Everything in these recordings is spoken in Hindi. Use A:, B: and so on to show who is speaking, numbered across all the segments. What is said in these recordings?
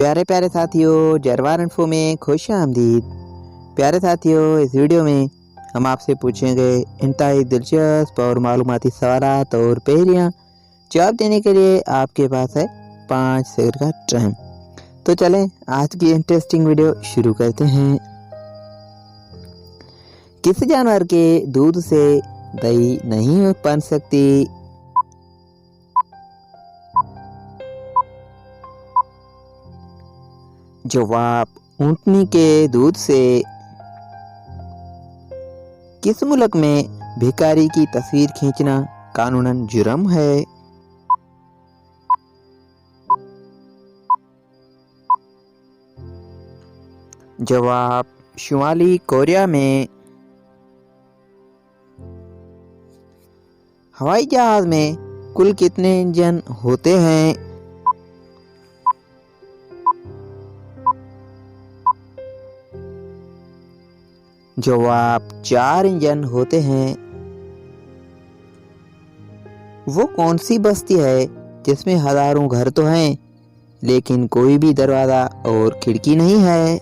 A: प्यारे प्यारे साथियों, जरवार इन्फो में खुश आमदीद। प्यारे साथियों, इस वीडियो में हम आपसे पूछेंगे इंतहाई दिलचस्प और मालूमाती सवालात और पहेलियाँ जवाब देने के लिए आपके पास है 5 सेकंड का टाइम। तो चलें आज की इंटरेस्टिंग वीडियो शुरू करते हैं। किस जानवर के दूध से दही नहीं बन सकती? जवाब, ऊंटनी के दूध से। किस मुल्क में भिखारी की तस्वीर खींचना कानूनन जुर्म है? जवाब, शुमाली कोरिया में। हवाई जहाज में कुल कितने इंजन होते हैं? जवाब, 4 इंजन होते हैं। वो कौन सी बस्ती है जिसमें हजारों घर तो हैं लेकिन कोई भी दरवाजा और खिड़की नहीं है?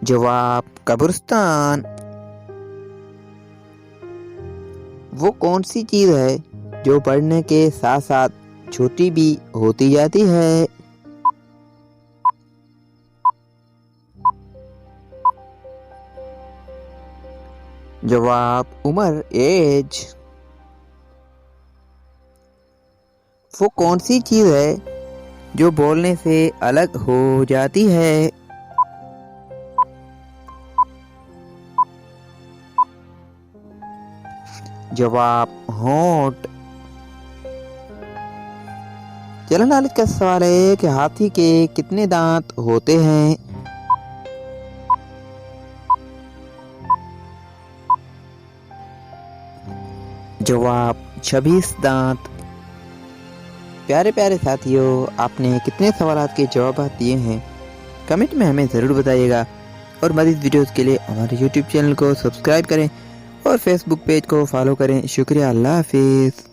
A: जवाब, कब्रिस्तान। वो कौन सी चीज है जो बढ़ने के साथ साथ छोटी भी होती जाती है? जवाब, उम्र, एज। वो कौन सी चीज है जो बोलने से अलग हो जाती है? जवाब, होंठ। चलन नॉलेज का सवाल है कि हाथी के कितने दांत होते हैं? जवाब, 26 दांत। प्यारे प्यारे साथियों, आपने कितने सवालों के जवाब दिए हैं कमेंट में हमें ज़रूर बताइएगा और मज़ीद वीडियोस के लिए हमारे यूट्यूब चैनल को सब्सक्राइब करें और फेसबुक पेज को फॉलो करें। शुक्रिया, अल्लाह हाफिज़।